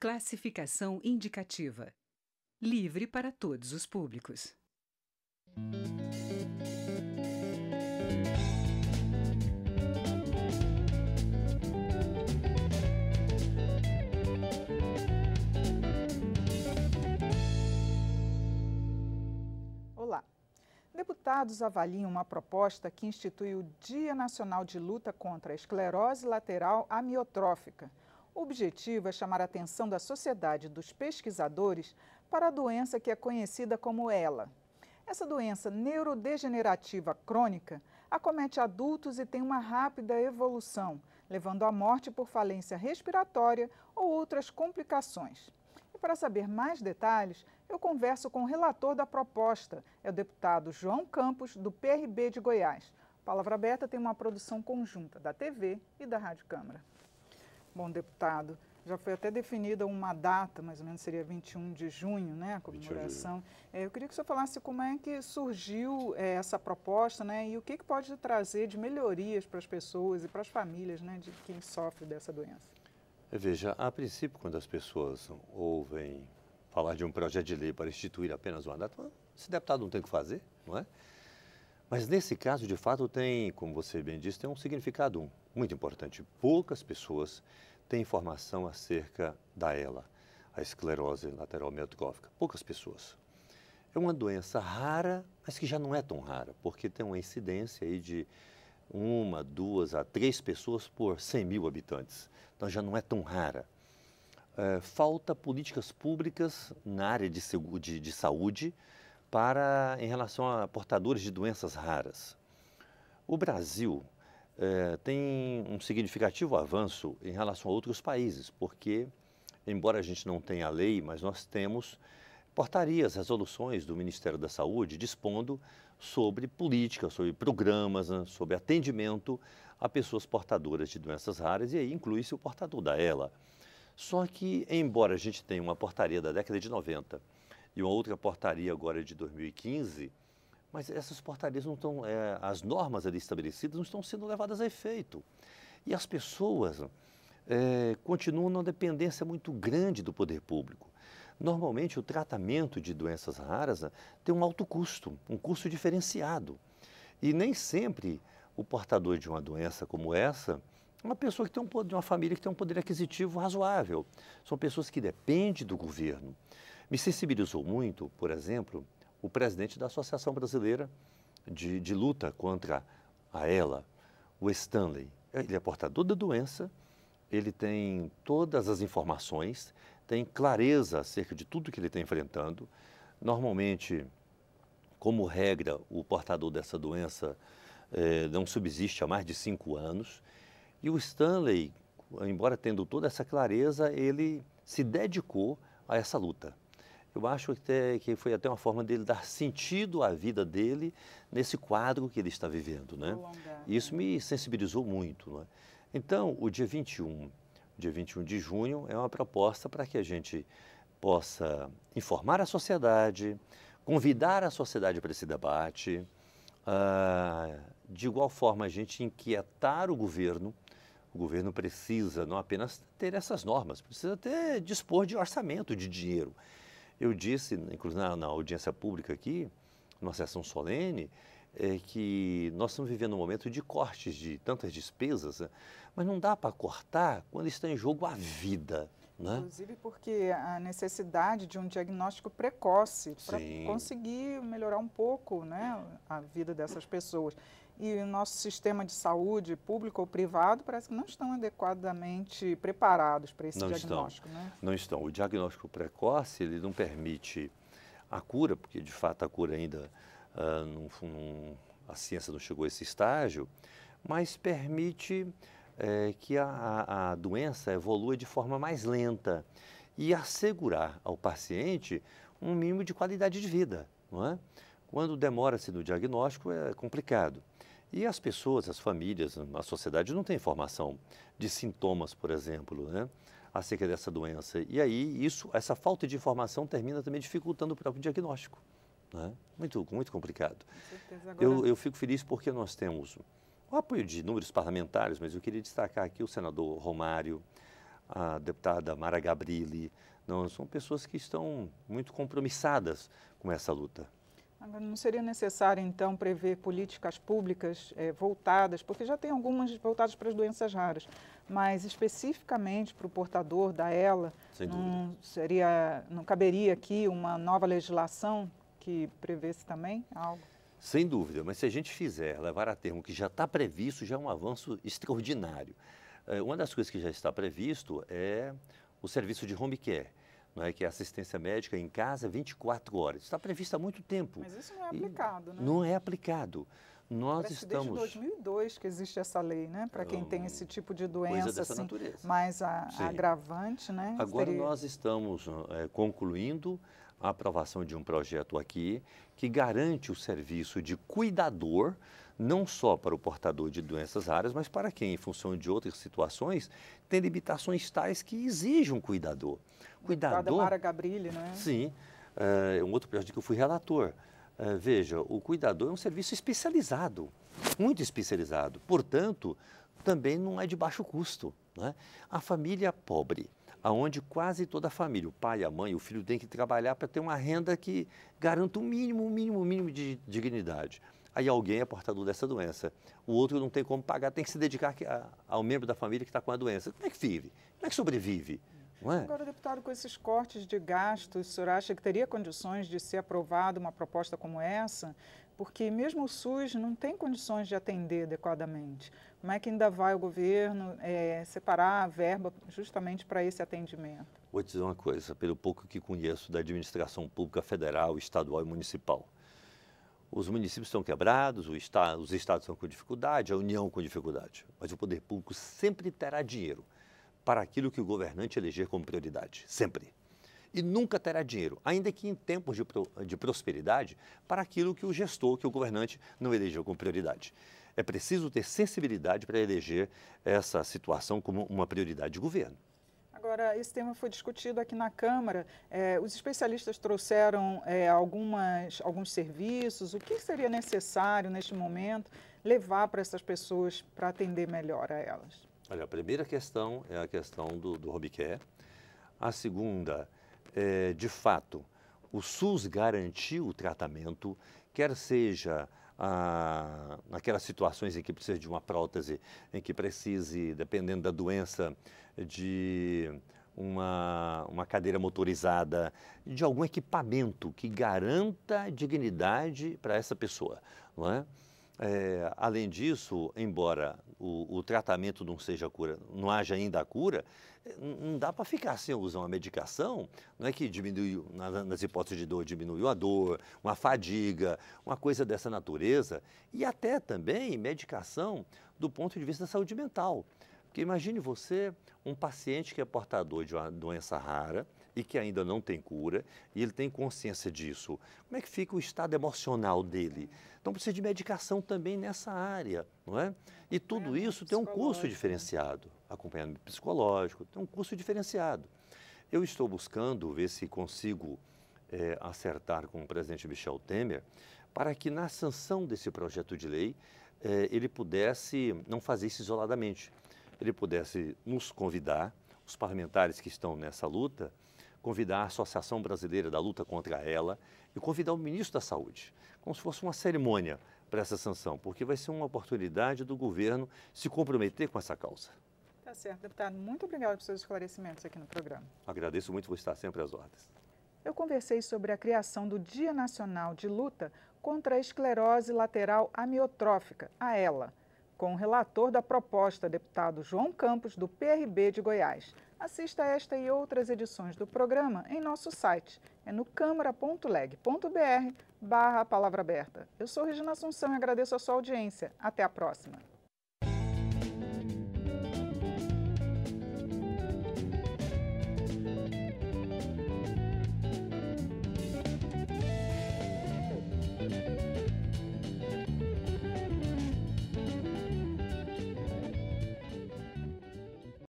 Classificação indicativa. Livre para todos os públicos. Olá. Deputados avaliam uma proposta que institui o Dia Nacional de Luta contra a Esclerose Lateral Amiotrófica. O objetivo é chamar a atenção da sociedade e dos pesquisadores para a doença que é conhecida como ELA. Essa doença neurodegenerativa crônica acomete adultos e tem uma rápida evolução, levando à morte por falência respiratória ou outras complicações. E para saber mais detalhes, eu converso com o relator da proposta, é o deputado João Campos, do PRB de Goiás. Palavra Aberta tem uma produção conjunta da TV e da Rádio Câmara. Bom, deputado, já foi até definida uma data, mais ou menos seria 21 de junho, né, a comemoração. Eu queria que o senhor falasse como é que surgiu essa proposta, né, e o que pode trazer de melhorias para as pessoas e para as famílias, né, de quem sofre dessa doença. Veja, a princípio, quando as pessoas ouvem falar de um projeto de lei para instituir apenas uma data, esse deputado não tem o que fazer, não é? Mas nesse caso, de fato, tem, como você bem disse, tem um significado muito importante. Poucas pessoas têm informação acerca da ELA, a esclerose lateral amiotrófica. Poucas pessoas. É uma doença rara, mas que já não é tão rara, porque tem uma incidência aí de 1, 2 a 3 pessoas por 100 mil habitantes. Então já não é tão rara. Falta políticas públicas na área de saúde em relação a portadores de doenças raras. O Brasil tem um significativo avanço em relação a outros países, porque, embora a gente não tenha lei, mas nós temos portarias, resoluções do Ministério da Saúde dispondo sobre políticas, sobre programas, né, sobre atendimento a pessoas portadoras de doenças raras, e aí inclui-se o portador da ELA. Só que, embora a gente tenha uma portaria da década de 90 e uma outra portaria agora de 2015, mas essas portarias não estão, as normas ali estabelecidas não estão sendo levadas a efeito. E as pessoas continuam numa dependência muito grande do poder público. Normalmente, o tratamento de doenças raras tem um alto custo, um custo diferenciado. E nem sempre o portador de uma doença como essa é uma pessoa que tem de uma família que tem um poder aquisitivo razoável. São pessoas que dependem do governo. Me sensibilizou muito, por exemplo, o presidente da Associação Brasileira de Luta contra a ELA, o Stanley. Ele é portador da doença, ele tem todas as informações, tem clareza acerca de tudo que ele está enfrentando. Normalmente, como regra, o portador dessa doença não subsiste há mais de 5 anos. E o Stanley, embora tendo toda essa clareza, ele se dedicou a essa luta. Eu acho que foi até uma forma dele dar sentido à vida dele nesse quadro que ele está vivendo, né? Isso me sensibilizou muito, né? Então, o dia 21 de junho é uma proposta para que a gente possa informar a sociedade, convidar a sociedade para esse debate, de igual forma a gente inquietar o governo. O governo precisa não apenas ter essas normas, precisa até dispor de orçamento, de dinheiro. Eu disse, inclusive na audiência pública aqui, numa sessão solene, que nós estamos vivendo um momento de cortes de tantas despesas, né? Mas não dá para cortar quando está em jogo a vida, né? Inclusive porque a necessidade de um diagnóstico precoce para conseguir melhorar um pouco, né, a vida dessas pessoas. E o nosso sistema de saúde, público ou privado, parece que não estão adequadamente preparados para esse diagnóstico, né? Não estão. O diagnóstico precoce, ele não permite a cura, porque de fato a cura ainda, a ciência não chegou a esse estágio, mas permite que a doença evolua de forma mais lenta e assegurar ao paciente um mínimo de qualidade de vida, não é? Quando demora-se no diagnóstico é complicado. E as pessoas, as famílias, a sociedade não tem informação de sintomas, por exemplo, né, acerca dessa doença. E aí essa falta de informação termina também dificultando o próprio diagnóstico, né? Muito complicado. Com certeza. Agora... Eu fico feliz porque nós temos o apoio de inúmeros parlamentares, mas eu queria destacar aqui o senador Romário, a deputada Mara Gabrilli, não, são pessoas que estão muito compromissadas com essa luta. Agora, não seria necessário, então, prever políticas públicas voltadas, porque já tem algumas voltadas para as doenças raras, mas especificamente para o portador da ELA, Sem dúvida. não caberia aqui uma nova legislação que prevesse também algo? Sem dúvida, mas se a gente fizer, levar a termo o que já está previsto, já é um avanço extraordinário. Uma das coisas que já está previsto é o serviço de home care, não é? Que é assistência médica em casa 24 horas. Está previsto há muito tempo. Mas isso não é aplicado, né? Não é aplicado. Nós Parece estamos... desde 2002 que existe essa lei, né? Para quem tem esse tipo de Coisa doença dessa assim, natureza. mais Sim. agravante, né? Agora nós estamos concluindo a aprovação de um projeto aqui que garante o serviço de cuidador, não só para o portador de doenças raras, mas para quem, em função de outras situações, tem limitações tais que exigem um cuidador. Cuidador... Mara Gabrilli, né? Sim, é um outro projeto que eu fui relator. Veja, o cuidador é um serviço especializado, muito especializado. Portanto, também não é de baixo custo, né? A família pobre, aonde quase toda a família, o pai, a mãe, o filho tem que trabalhar para ter uma renda que garanta um mínimo de dignidade. Aí alguém é portador dessa doença, o outro não tem como pagar, tem que se dedicar ao membro da família que está com a doença. Como é que vive? Como é que sobrevive? Não é? Agora, deputado, com esses cortes de gastos, o senhor acha que teria condições de ser aprovada uma proposta como essa? Porque mesmo o SUS não tem condições de atender adequadamente. Como é que ainda vai o governo separar a verba justamente para esse atendimento? Vou te dizer uma coisa, pelo pouco que conheço da administração pública federal, estadual e municipal. Os municípios estão quebrados, os estados estão com dificuldade, a União com dificuldade. Mas o poder público sempre terá dinheiro para aquilo que o governante eleger como prioridade, sempre. E nunca terá dinheiro, ainda que em tempos de prosperidade, para aquilo que o gestor, que o governante não elegeu como prioridade. É preciso ter sensibilidade para eleger essa situação como uma prioridade de governo. Agora, esse tema foi discutido aqui na Câmara. Os especialistas trouxeram alguns serviços. O que seria necessário, neste momento, levar para essas pessoas para atender melhor a elas? Olha, a primeira questão é a questão do home care. A segunda é, de fato, o SUS garantiu o tratamento, quer seja naquelas situações em que precisa de uma prótese, em que precise, dependendo da doença, de uma cadeira motorizada, de algum equipamento que garanta dignidade para essa pessoa, não é? Além disso, embora o tratamento não seja cura, não haja ainda a cura, não dá para ficar sem usar uma medicação, não é que diminui, nas hipóteses de dor, diminuiu a dor, uma fadiga, uma coisa dessa natureza, e até também medicação do ponto de vista da saúde mental. Porque imagine você, um paciente que é portador de uma doença rara e que ainda não tem cura, e ele tem consciência disso. Como é que fica o estado emocional dele? Então precisa de medicação também nessa área, não é? E tudo isso tem um custo diferenciado. Acompanhamento psicológico, tem um custo diferenciado. Eu estou buscando ver se consigo acertar com o presidente Michel Temer para que na sanção desse projeto de lei ele pudesse não fazer isso isoladamente. Ele pudesse nos convidar, os parlamentares que estão nessa luta, convidar a Associação Brasileira da Luta contra ela e convidar o ministro da Saúde, como se fosse uma cerimônia para essa sanção, porque vai ser uma oportunidade do governo se comprometer com essa causa. Tá certo, deputado. Muito obrigada pelos seus esclarecimentos aqui no programa. Agradeço muito, vou estar sempre às ordens. Eu conversei sobre a criação do Dia Nacional de Luta contra a Esclerose Lateral Amiotrófica, a ELA, com o relator da proposta, deputado João Campos, do PRB de Goiás. Assista esta e outras edições do programa em nosso site, no câmara.leg.br/palavra aberta. Eu sou Regina Assunção e agradeço a sua audiência. Até a próxima.